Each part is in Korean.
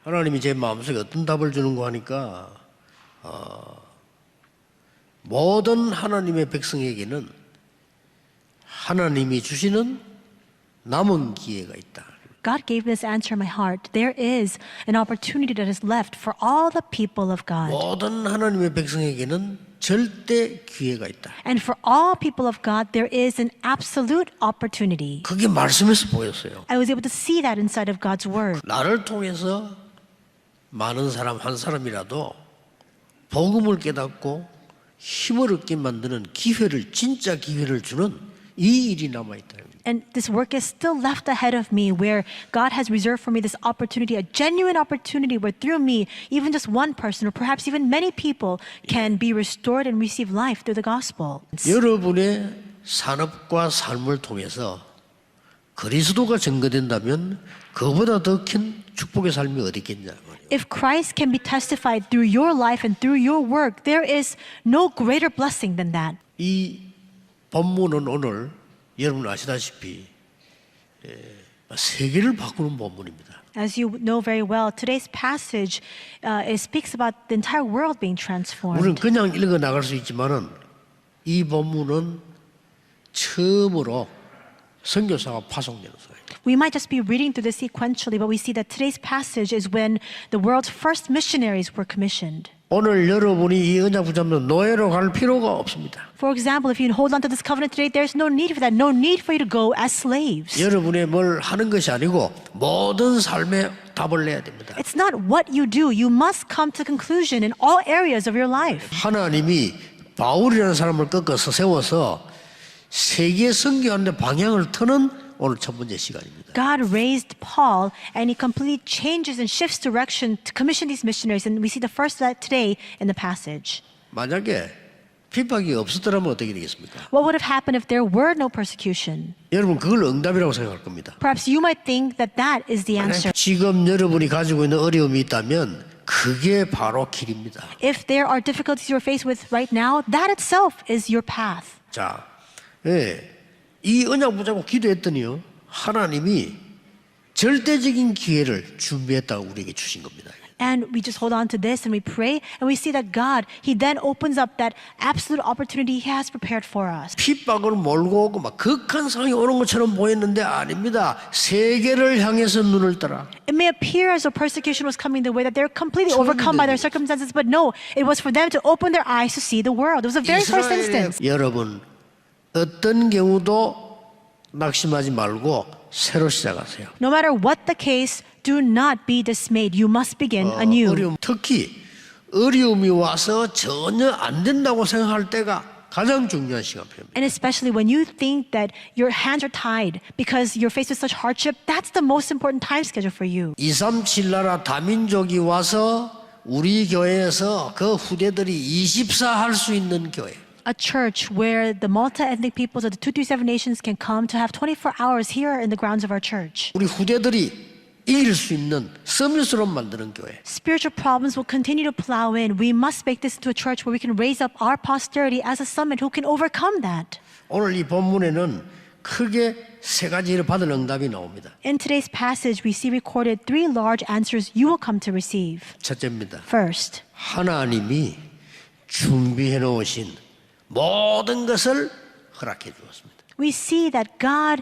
하나님이 제 마음속에 어떤 답을 주는가 하니까 모든 하나님의 백성에게는 하나님이 주시는 남은 기회가 있다. God gave this answer in my heart. There is an opportunity that is left for all the people of God. 모든 하나님의 백성에게는 절대 기회가 있다. And for all people of God, there is an absolute opportunity. 그게 말씀에서 보였어요. I was able to see that inside of God's word. 나를 통해서 많은 사람 한 사람이라도 복음을 깨닫고 힘을 얻게 만드는 기회를 진짜 기회를 주는 이 일이 남아있다. And this work is still left ahead of me where God has reserved for me this opportunity, a genuine opportunity where through me, even just one person or perhaps even many people can be restored and receive life through the gospel. 여러분의 산업과 삶을 통해서 그리스도가 증거된다면 그보다 더 큰 축복의 삶이 어디 있겠냐. If Christ can be testified through your life and through your work, there is no greater blessing than that. 이 본문은 오늘 여러분 아시다시피 세계를 바꾸는 본문입니다. As you know very well, today's passage it speaks about the entire world being transformed. 우리는 그냥 읽어 나갈 수 있지만은 이 본문은 처음으로 선교사가 파송되는 거예요. We might just be reading through this sequentially, but we see that today's passage is when the world's first missionaries were commissioned. 오늘 여러분이 이 언약 붙잡는 노예로 갈 필요가 없습니다. For example, if you hold on to this covenant today, there's no need for that. No need for you to go as slaves. 여러분의 뭘 하는 것이 아니고 모든 삶에 답을 내야 됩니다. It's not what you do. You must come to conclusion in all areas of your life. 하나님이 바울이라는 사람을 꺾어서 세워서 세계 선교하는 데 방향을 트는 오늘 첫 번째 시간입니다. God raised Paul and he completely changes and shifts direction to commission these missionaries. And we see the first of that today in the passage. 만약에 핍박이 없었더라면 어떻게 되겠습니까? What would have happened if there were no persecution? 여러분 그걸 응답이라고 생각할 겁니다. Perhaps you might think that that is the answer. 지금 여러분이 가지고 있는 어려움이 있다면 그게 바로 길입니다. If there are difficulties you're faced with right now, that itself is your path. 자, 이 언약 붙잡고 기도했더니요 하나님이 절대적인 기회를 준비했다고 우리에게 주신 겁니다. And we just hold on to this and we pray and we see that God, He then opens up that absolute opportunity He has prepared for us. 핍박을 몰고 오고 막 극한 상황이 오는 것처럼 보였는데 아닙니다. 세계를 향해서 눈을 떠라. It may appear as though persecution was coming their way, that they're completely overcome by their circumstances, but no, it was for them to open their eyes to see the world. It was the very first instance. 여러분 어떤 경우도 낙심하지 말고 새로 시작하세요. No matter what the case, do not be dismayed. You must begin anew. 특히 어려움이 와서 전혀 안 된다고 생각할 때가 가장 중요한 시간표입니다. And especially when you think that your hands are tied because you're faced with such hardship, that's the most important time schedule for you. 237 나라 다민족이 와서 우리 교회에서 그 후대들이 24 할 수 있는 교회. A church where the multi-ethnic peoples of the 237 nations can come to have 24 hours here in the grounds of our church. 우리 후대들이 이길 수 있는 서밋으로 만드는 교회. Spiritual problems will continue to plow in. We must make this into a church where we can raise up our posterity as a summit who can overcome that. 오늘 이 본문에는 크게 세 가지를 받을 응답이 나옵니다. In today's passage, we see recorded three large answers you will come to receive. 첫째입니다. First, 하나님이 준비해 놓으신 모든 것을 허락해 주었습니다. we see that God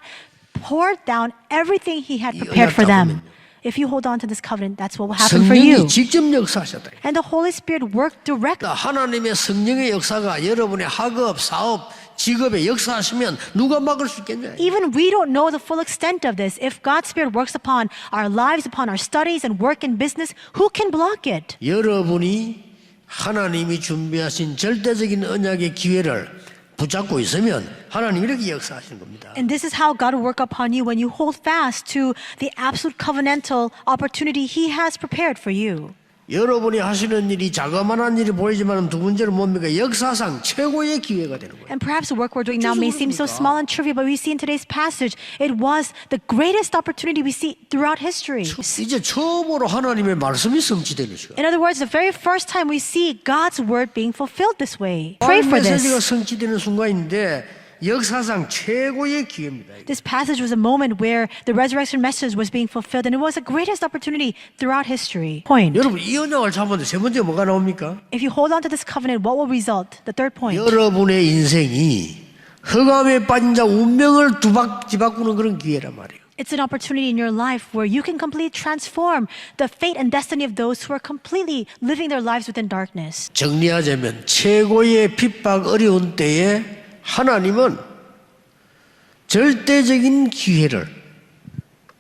poured down everything He had prepared for them. If you hold on to this covenant, that's what will happen for you. 성령이 직접 역사하셨다. And the Holy Spirit worked directly. 하나님의 성령의 역사가 여러분의 학업, 사업, 직업에 역사하시면 누가 막을 수 있겠냐? Even we don't know the full extent of this. If God's Spirit works upon our lives, upon our studies and work and business, who can block it? 여러분이 하나님이 준비하신 절대적인 언약의 기회를 붙잡고 있으면 하나님이 이렇게 역사하시는 겁니다. And this is how God will work upon you when you hold fast to the absolute covenantal opportunity He has prepared for you. 여러분이 하시는 일이 자그마한 일이 보이지만 두 번째로 뭡니까? 역사상 최고의 기회가 되는 거예요. And perhaps the work we're doing now may seem so small and trivial, but we see in today's passage, it was the greatest opportunity we see throughout history. 이제 처음으로 하나님의 말씀이 성취되는 시간. In other words, the very first time we see God's word being fulfilled this way. Pray for 메시지가 this. 성취되는 순간인데 역사상 최고의 기회입니다. This passage was a moment where the resurrection message was being fulfilled, and it was the greatest opportunity throughout history. Point. 여러분 이 언약을 잡았는데 세 번째 뭐가 나옵니까? If you hold on to this covenant, what will result? The third point. 여러분의 인생이 흑암에 빠진 자 운명을 뒤바꾸는 그런 기회란 말이에요. It's an opportunity in your life where you can completely transform the fate and destiny of those who are completely living their lives within darkness. 정리하자면 최고의 핍박 어려운 때에 하나님은 절대적인 기회를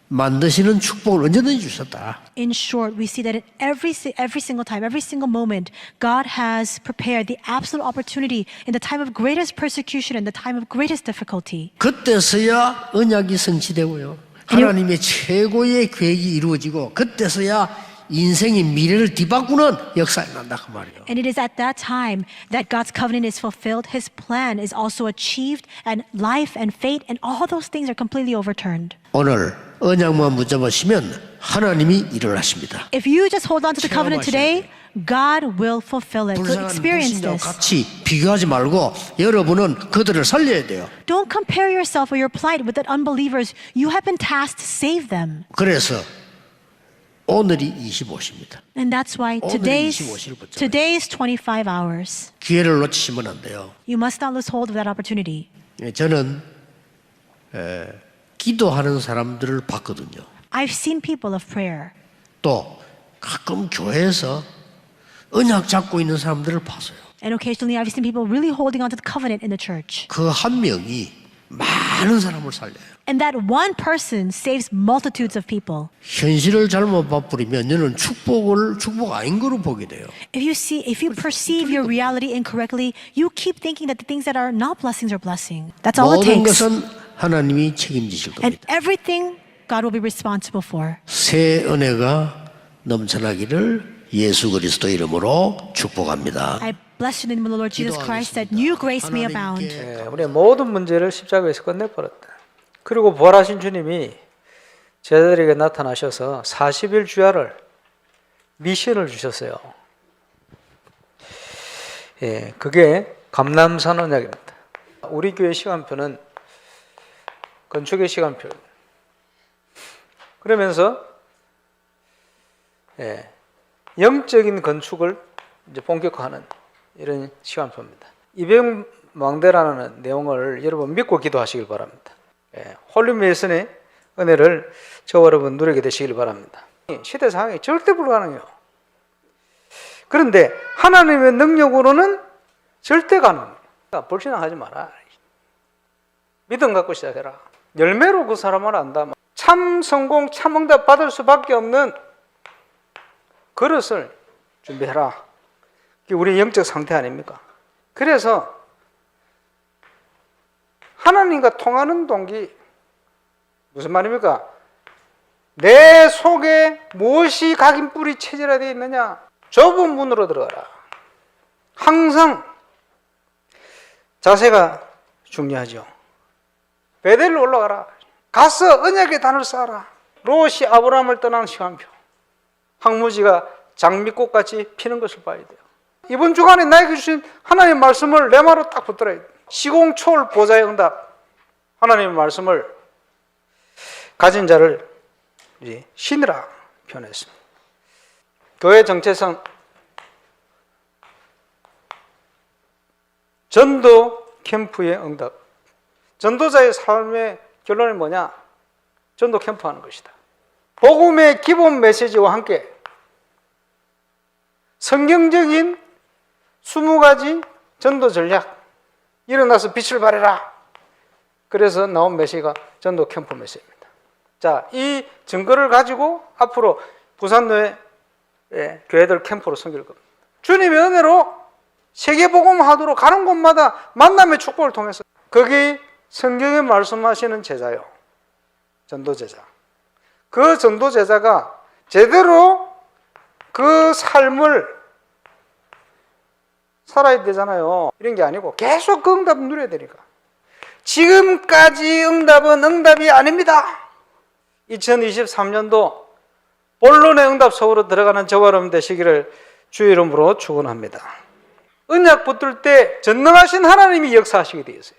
만드시는 축복을 언제든지 주셨다. In short, we see that in every single time, every single moment, God has prepared the absolute opportunity in the time of greatest persecution and the time of greatest difficulty. 그때서야 언약이 성취되고요. 하나님의 최고의 계획이 이루어지고 그때서야 인생의 미래를 뒤바꾸는 역사가 난다 그 말이에요. And it is at that time that God's covenant is fulfilled, His plan is also achieved, and life and fate and all those things are completely overturned. 오늘 언약만 붙잡으시면 하나님이 일을 하십니다. If you just hold on to the covenant today, God will fulfill it. 불쌍한 Experience 불신자와 this. 같이 비교하지 말고 여러분은 그들을 살려야 돼요. Don't compare yourself or your plight with the unbelievers. You have been tasked to save them. 그래서 오늘이 25시입니다. And that's why 오늘이 25시를 붙잡아요. today's 25 hours. 기회를 놓치시면 안 돼요. You must not lose hold of that opportunity. 저는 기도하는 사람들을 봤거든요. I've seen people of prayer. 또 가끔 교회에서 언약 잡고 있는 사람들을 봤어요. And occasionally I've seen people really holding on to the covenant in the church. 그 한 명이 많은 사람을 살려요. And that one person saves multitudes of people. 현실을 잘못 봐버리면 너는 축복 아닌 거로 보게 돼요. If you perceive your reality incorrectly, you keep thinking that the things that are not blessings are blessing. That's all it 모든 takes. 것은 하나님이 책임지실 And 겁니다. everything God will be responsible for. 새 은혜가 넘쳐나기를 예수 그리스도 이름으로 축복합니다. I bless you in the name of the Lord Jesus Christ that new grace may abound. 우리의 모든 문제를 십자가에서 끝내버렸다. 그리고 부활하신 주님이 제자들에게 나타나셔서 40일 주야를 미션을 주셨어요. 그게 감람산 언약입니다. 우리 교회 시간표는 건축의 시간표. 그러면서 영적인 건축을 이제 본격화하는 이런 시간표입니다. 이백망대라는 내용을 여러분 믿고 기도하시길 바랍니다. 홀리메이슨의 은혜를 저와 여러분 누리게 되시길 바랍니다. 시대 상황이 절대 불가능해요. 그런데 하나님의 능력으로는 절대 가능해요. 불신앙하지 마라. 믿음 갖고 시작해라. 열매로 그 사람을 안다. 참 성공, 참 응답 받을 수밖에 없는 그릇을 준비해라. 그게 우리의 영적 상태 아닙니까? 그래서 하나님과 통하는 동기 무슨 말입니까? 내 속에 무엇이 각인뿔이 체질화되어 있느냐? 좁은 문으로 들어가라. 항상 자세가 중요하죠. 베델로 올라가라. 가서 언약의 단을 쌓아라. 롯이 아브라함을 떠나는 시간표. 황무지가 장미꽃같이 피는 것을 봐야 돼요. 이번 주간에 나에게 주신 하나님의 말씀을 내 마로 딱 붙들어야 돼요. 시공초월 보좌의 응답. 하나님의 말씀을 가진 자를 신이라 표현했습니다. 교회 정체성 전도 캠프의 응답. 전도자의 삶의 결론이 뭐냐? 전도 캠프하는 것이다. 복음의 기본 메시지와 함께 성경적인 20가지 전도 전략, 일어나서 빛을 발해라. 그래서 나온 메시지가 전도 캠프 메시지입니다. 자, 이 증거를 가지고 앞으로 부산교회 교회들 캠프로 섬길 겁니다. 주님의 은혜로 세계복음화도록 가는 곳마다 만남의 축복을 통해서 거기 성경에 말씀하시는 제자요. 전도제자. 그 전도제자가 제대로 그 삶을 살아야 되잖아요. 이런 게 아니고 계속 그 응답을 누려야 되니까. 지금까지 응답은 응답이 아닙니다. 2023년도 본론의 응답 속으로 들어가는 저와 여러분 되시기를 주의 이름으로 축원합니다. 언약 붙들 때 전능하신 하나님이 역사하시게 되어 있어요.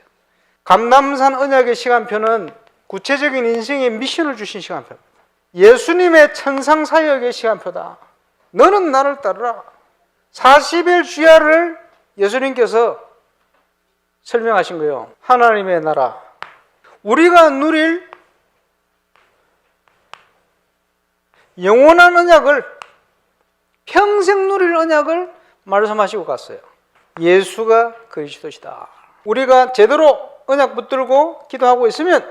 감람산 언약의 시간표는 구체적인 인생의 미션을 주신 시간표입니다. 예수님의 천상사역의 시간표다. 너는 나를 따르라. 40일 주야를 예수님께서 설명하신 거예요. 하나님의 나라. 우리가 누릴 영원한 언약을, 평생 누릴 언약을 말씀하시고 갔어요. 예수가 그리스도시다. 우리가 제대로 언약 붙들고 기도하고 있으면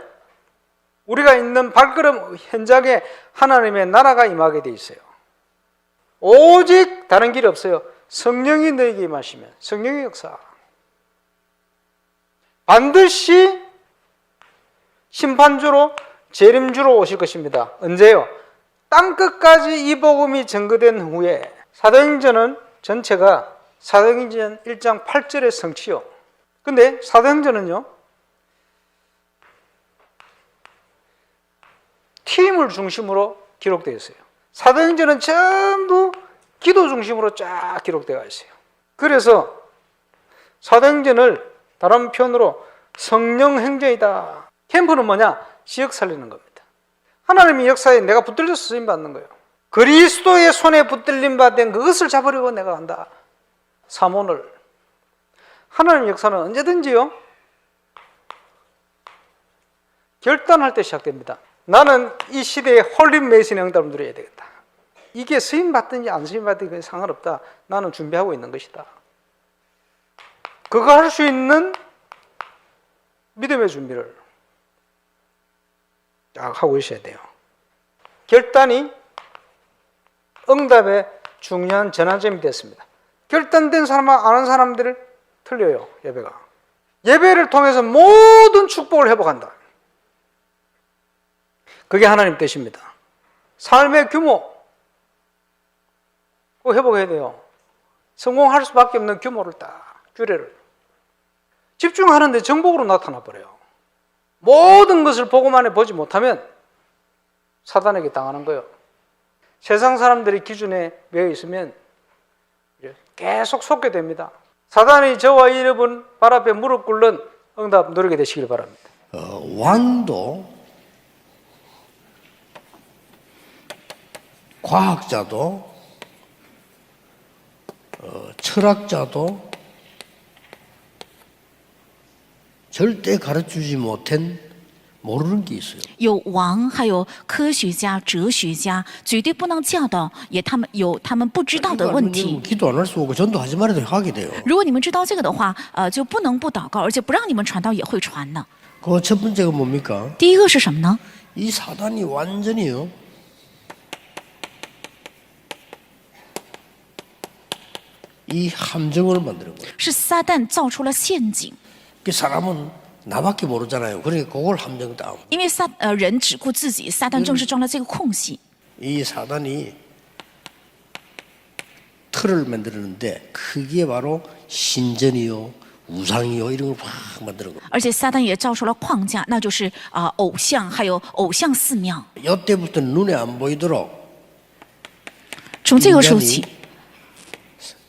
우리가 있는 발걸음 현장에 하나님의 나라가 임하게 돼 있어요. 오직 다른 길이 없어요. 성령이 너에게 임하시면, 성령의 역사. 반드시 심판주로, 재림주로 오실 것입니다. 언제요? 땅끝까지 이 복음이 증거된 후에. 사도행전은 전체가 사도행전 1장 8절의 성취요. 근데 사도행전은요, 팀을 중심으로 기록되어 있어요. 사도행전은 전부 기도 중심으로 쫙 기록되어 있어요. 그래서 사도행전을 다른 표현으로 성령 행전이다. 캠프는 뭐냐? 지역 살리는 겁니다. 하나님의 역사에 내가 붙들려서 쓰임 받는 거예요. 그리스도의 손에 붙들림 받은 그것을 잡으려고 내가 간다. 사모를. 하나님의 역사는 언제든지요, 결단할 때 시작됩니다. 나는 이 시대에 홀린 메이슨의 응답을 누려야 되겠다. 이게 쓰임 받든지 안 쓰임 받든지 상관없다. 나는 준비하고 있는 것이다. 그거 할 수 있는 믿음의 준비를 딱 하고 있어야 돼요. 결단이 응답의 중요한 전환점이 됐습니다. 결단된 사람과 안 한 사람들을 틀려요. 예배가. 예배를 통해서 모든 축복을 회복한다. 그게 하나님 뜻입니다. 삶의 규모 꼭 회복해야 돼요. 성공할 수밖에 없는 규모를 딱, 규례를 집중하는데 정복으로 나타나 버려요. 모든 것을 보고만 보지 못하면 사단에게 당하는 거예요. 세상 사람들의 기준에 매여 있으면 계속 속게 됩니다. 사단이 저와 여러분 발 앞에 무릎 꿇는 응답 누리게 되시길 바랍니다. 왕도, 과학자도, 철학자도 절대 가르치지 못한 모르는 게 있어요. 有王，还有科学家、哲学家，绝对不能教导，他们有他们不知道的问 그러니까 题。 기도 안 할 수 없고 전도하지 말아도 하게 돼요. 如果你们知道这个的话，就不能不祷告，而且不让你们传道也会传的。 그 첫 번째가 뭡니까? 第一个是什么呢？ 이 사단이 완전히요, 이 함정을 만드는 거예요. 是撒旦造出了陷阱， 그 사람은 나밖에 모르잖아요. 그러니까 그걸 함정 다음. 因为人只顾自己，撒旦正是钻了这个空隙。 이 사단이 틀을 만드는데 그게 바로 신전이요, 우상이요, 이런 걸 확 만드는 거예요. 而且撒旦也造出了框架，那就是偶像，还有偶像寺庙。 이때부터 눈에 안 보이도록 从这个时候起，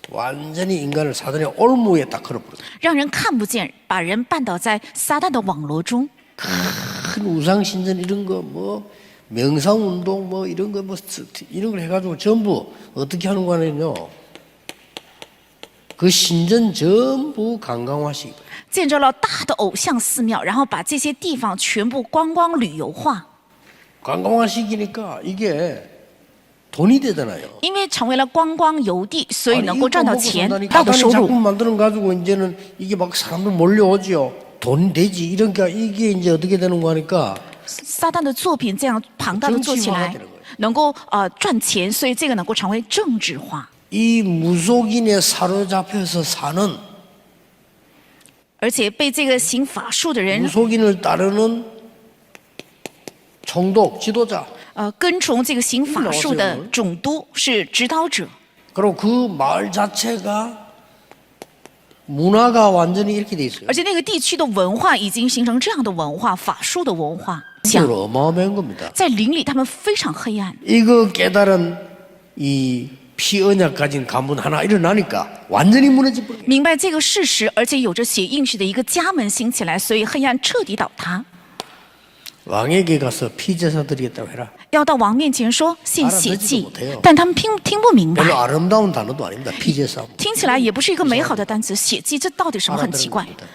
완전히 인간을 사단의 올무에 딱 걸어버려요. 让人看不见，把人绊倒在撒旦的网罗中。 큰 우상 신전 이런 거 뭐 명상 운동 뭐 이런 거 뭐 이런 걸 해가지고 전부 어떻게 하는 거냐면요, 그 신전 전부 관광화시키고 建造了大的偶像寺庙，然后把这些地方全部观光旅游化， 관광화시키니까 이게 돈이 되잖아요. 因为成为了观光游地，所以 아니, 能够 이거 赚到 먹고 钱， 산다니까. 大的收 사단이 入。 작품 만드는 가지고 이제는 이게 막 사람들 몰려오지요. 돈 되지. 이러니까 이게 이제 어떻게 되는 거 하니까 撒旦的作品这样庞大的做起来，能够赚钱，所以这个能够成为政治化。 이 무속인에 사로잡혀서 사는 而且被这个行法术的人， 무속인을 따르는 총독, 지도자, 跟从这个行法术的总督是指导者， 그리고 그 마을 자체가 문화가 완전히 이렇게 돼 있어요. 而且那个地区的文化已经形成这样的文化，法术的文化。 정말 어마어마한 겁니다. 在灵里，他们非常黑暗。 이거 깨달은 이 피언약 가진 가문 하나 일어나니까 완전히 무너져버려. 明白这个事实，而且有着血应许的一个家门兴起来，所以黑暗彻底倒塌。 왕에게 가서 피제사 드리겠다고 해라. 要到王面前说献血 알아듣지도 祭 못해요 ，但他们听不明白， 별로 아름다운 단어도 아닙니다. 피제사. 听起来也不是一个美好的单词。血祭这到底什么很奇怪， 알아들은 겁니다.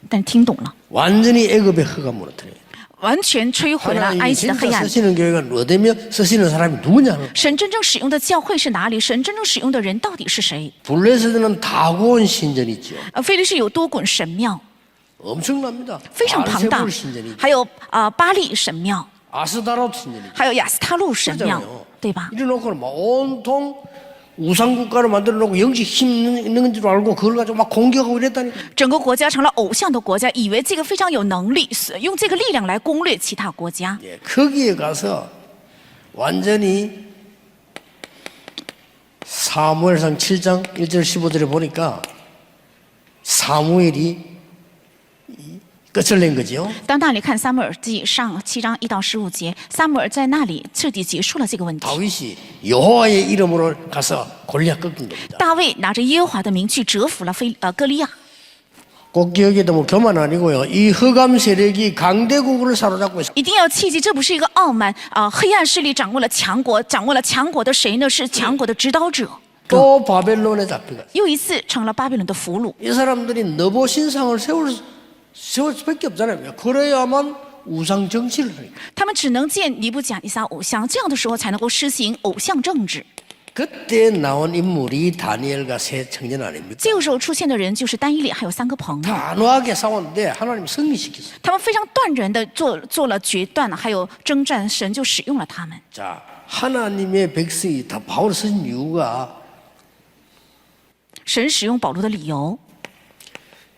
但听懂了， 완전히 애굽의 허가 무너뜨려. 完全摧毁了埃 하나님이 及的黑 진짜 暗。 쓰시는 교회가 어디며 쓰시는 사람이 누구냐? 神真正使用的教会是哪里？神真正使用的人到底是谁？ 블레셋에는 다고온 신전이 있죠. 非利士有多滚神庙， 엄청납니다. 非常庞大 아르세볼 ， 신전이 있죠. 还有巴利神庙， 아스다롯 신전이 있죠. 还有亚斯塔路神庙 그렇잖아요. ，对吧？ 이래놓고는 막 온통 우상국가를 만들어놓고 영적 힘 있는 줄 알고 그걸 가지고 막 공격하고 이랬다니. 整个国家成了偶像的国家，以为这个非常有能力，用这个力量来攻略其他国家。 예, 거기에 가서 완전히 사무엘상 7장 1절 15절에 보니까 사무엘이 끝을 낸 거죠. 到那里看撒母耳记上7章1到15节，撒母耳在那里彻底结束了这个问题。 다윗이 여호와의 이름으로 가서 골리앗 꺾은 겁니다. 大卫拿着耶和华的名去折服了歌利亚。 꼭 기억해도 뭐 교만 아니고요. 이 흑암 세력이 강대국을 사로잡고 있습니다. 一定要切记，这不是一个傲慢黑暗势力掌握了强国，掌握了强国的谁呢？是强国的指导者。 또 바벨론에 잡혀갔어요. 又一次成了巴比伦的俘虏。 이 사람들이 너보 신상을 세울 수밖에 없잖아요. 그래야만 우상 정치를 하니까. 他们只能建尼布甲尼撒偶像，这样的时候才能够施行偶像政治。 그때 나온 인물이 다니엘과 세 청년 아닙니까? 这个时候出现的人就是单以理，还有3个朋友， 단호하게 싸웠는데 하나님 승리시켰어요. 他们非常断然的做了决断，还有征战，神就使用了他们。 자, 하나님의 백성이 다 바울을 쓴 이유가 神使用保罗的理由，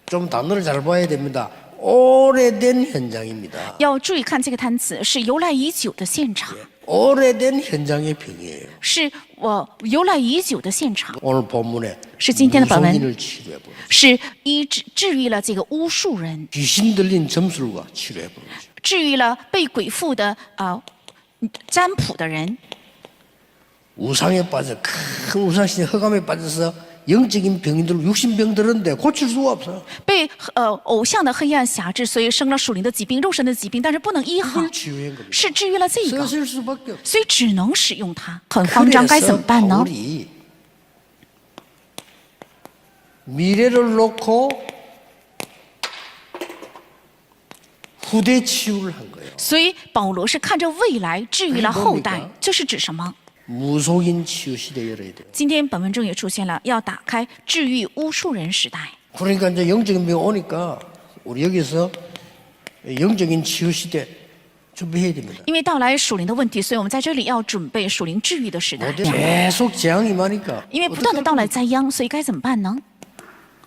좀 단어를 잘 봐야 됩니다. 오래된 현장입니다. 要注意看这个单词，是由来已久的现场， 오래된 현장의 병이에요. 是由来已久的现场， 오늘 본문에 是今天的本文， 무속인을 치료해 보는 是治愈了这个巫术人， 귀신 들린 점술과 치료해 보는 거죠. 治愈了被鬼附的占卜的人， 우상에 빠져 큰 우상신 허감에 빠져서 영적인 병인들 육신병 들었는데 고칠 수가 없어요. 被偶像的黑暗辖制，所以生了属灵的疾病、肉身的疾病，但是不能医好， 그걸 치유한 겁니다. 是治愈了这个， 쓰실 수밖에 없어요. 所以只能使用它。很慌张，该怎么 그래서 办呢？ 바울이 미래를 놓고 후대 치유를 한 거예요. 所以保罗是看着未来治愈了后代，这是指什么？ 무속인 치유 시대 열어야 돼요. 今天本文中也出现了，要打开治愈巫术人时代。 그러니까 이제 영적인 병 오니까 우리 여기서 영적인 치유 시대 준비해야 됩니다. 因为到来属灵的问题，所以我们在这里要准备属灵治愈的时代。 계속 재앙이 많으니까 因为不断的到来灾殃，所以该怎么办呢？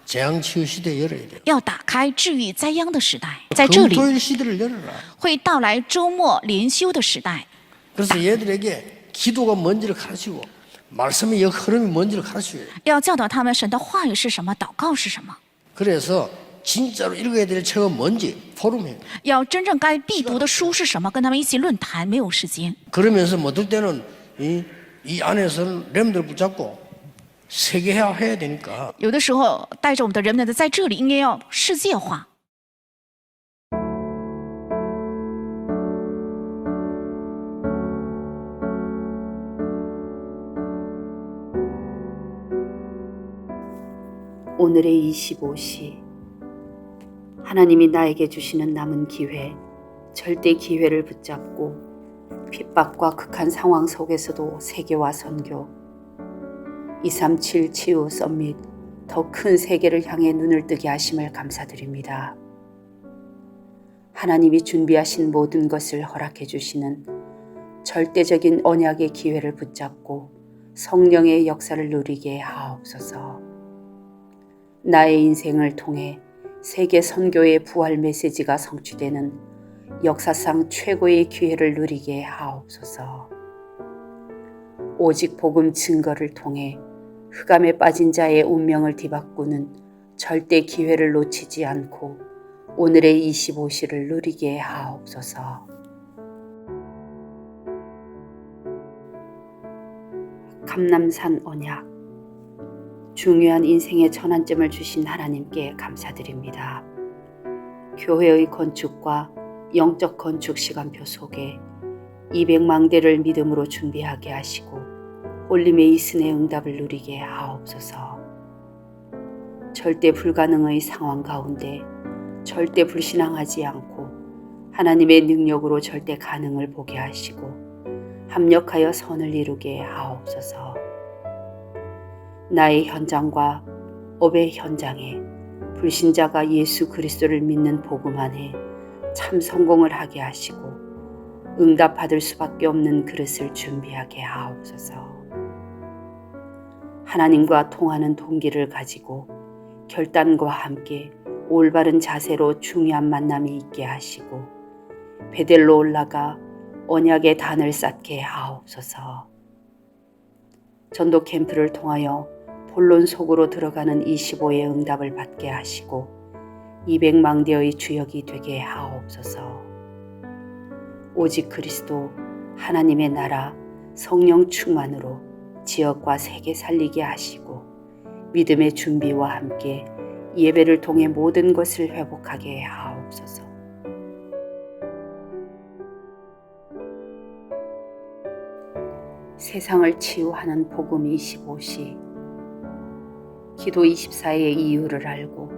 재앙 치유 시대 열어야 돼요. 要打开治愈灾殃的时代，在这里 금토일 시대를 열어라. 会到来周末连休的时代。 그래서 얘들에게 기도가 뭔지를 가르치고 말씀의 흐름이 뭔지를 가르쳐줘요. 要教导他们神的话语是什么，祷告是什么， 그래서 진짜로 읽어야 될 책은 뭔지 포럼해. 要真正该必读的书是什么，跟他们一起论坛，没有时间。 그러면서 뭐 어떨 때는 이 안에서는 렘들 붙잡고 세계화해야 되니까 有的时候带着我们的人们在这里，应该要世界化。 오늘의 25시 하나님이 나에게 주시는 남은 기회, 절대 기회를 붙잡고 핍박과 극한 상황 속에서도 세계와 선교 237 치유 썸밋 더 큰 세계를 향해 눈을 뜨게 하심을 감사드립니다. 하나님이 준비하신 모든 것을 허락해 주시는 절대적인 언약의 기회를 붙잡고 성령의 역사를 누리게 하옵소서. 나의 인생을 통해 세계 선교의 부활 메시지가 성취되는 역사상 최고의 기회를 누리게 하옵소서. 오직 복음 증거를 통해 흑암에 빠진 자의 운명을 뒤바꾸는 절대 기회를 놓치지 않고 오늘의 25시를 누리게 하옵소서. 감람산 언약. 중요한 인생의 전환점을 주신 하나님께 감사드립니다. 교회의 건축과 영적 건축 시간표 속에 200망대를 믿음으로 준비하게 하시고 홀리 메이슨의 응답을 누리게 하옵소서. 절대 불가능의 상황 가운데 절대 불신앙하지 않고 하나님의 능력으로 절대 가능을 보게 하시고 합력하여 선을 이루게 하옵소서. 나의 현장과 업의 현장에 불신자가 예수 그리스도를 믿는 복음 안에 참 성공을 하게 하시고 응답받을 수밖에 없는 그릇을 준비하게 하옵소서. 하나님과 통하는 동기를 가지고 결단과 함께 올바른 자세로 중요한 만남이 있게 하시고 베델로 올라가 언약의 단을 쌓게 하옵소서. 전도 캠프를 통하여 본론 속으로 들어가는 25의 응답을 받게 하시고 200망대의 주역이 되게 하옵소서. 오직 그리스도 하나님의 나라 성령 충만으로 지역과 세계 살리게 하시고 믿음의 준비와 함께 예배를 통해 모든 것을 회복하게 하옵소서. 세상을 치유하는 복음 25시. 기도 24의 이유를 알고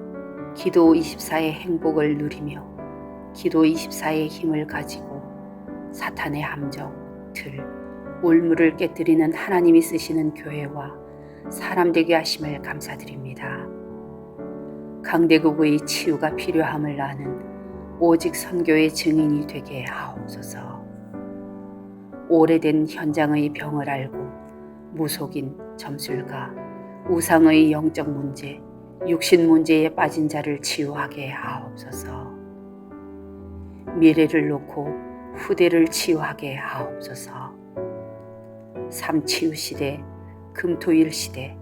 기도 24의 행복을 누리며 기도 24의 힘을 가지고 사탄의 함정, 틀, 올무를 깨뜨리는 하나님이 쓰시는 교회와 사람 되게 하심을 감사드립니다. 강대국의 치유가 필요함을 아는 오직 선교의 증인이 되게 하옵소서. 오래된 현장의 병을 알고 무속인, 점술가, 우상의 영적 문제, 육신 문제에 빠진 자를 치유하게 하옵소서. 미래를 놓고 후대를 치유하게 하옵소서. 삼치유 시대, 금토일 시대,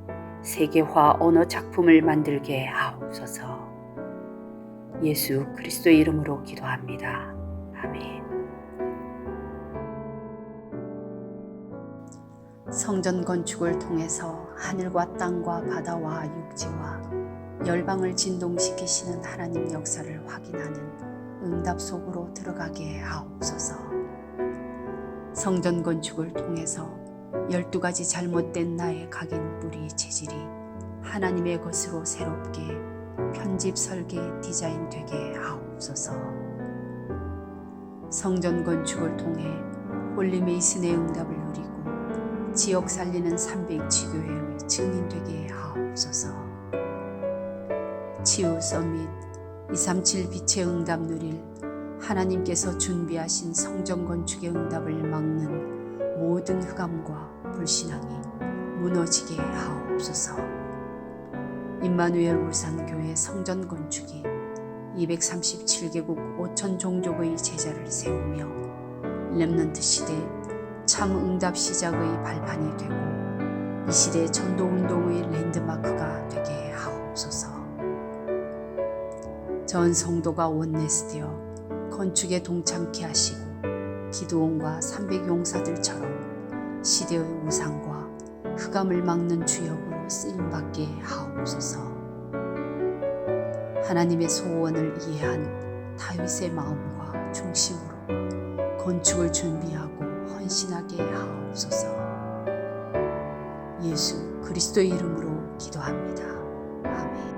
세계화 언어 작품을 만들게 하옵소서. 예수 그리스도의 이름으로 기도합니다. 아멘. 성전 건축을 통해서 하늘과 땅과 바다와 육지와 열방을 진동시키시는 하나님 역사를 확인하는 응답 속으로 들어가게 하옵소서. 성전 건축을 통해서 12가지 잘못된 나의 각인 뿌리 체질이 하나님의 것으로 새롭게 편집 설계 디자인 되게 하옵소서. 성전 건축을 통해 홀리 메이슨의 응답을 누리고 지역 살리는 300지교회의 증인 되게 하옵소서. 치유 서밋 237 빛의 응답 누릴 하나님께서 준비하신 성전 건축의 응답을 막는 모든 흑암과 불신앙이 무너지게 하옵소서. 임마누엘 울산교회 성전 건축이 237개국 5천 종족의 제자를 세우며 렘넌트 시대 참 응답 시작의 발판이 되고 이 시대 전도운동의 랜드마크가 되게 하옵소서. 전 성도가 원내스되어 건축에 동참케 하시고 기드온과 300용사들처럼 시대의 우상과 흑암을 막는 주역으로 쓰임받게 하옵소서. 하나님의 소원을 이해한 다윗의 마음과 중심으로 건축을 준비하고 헌신하게 하옵소서. 예수 그리스도의 이름으로 기도합니다. 아멘.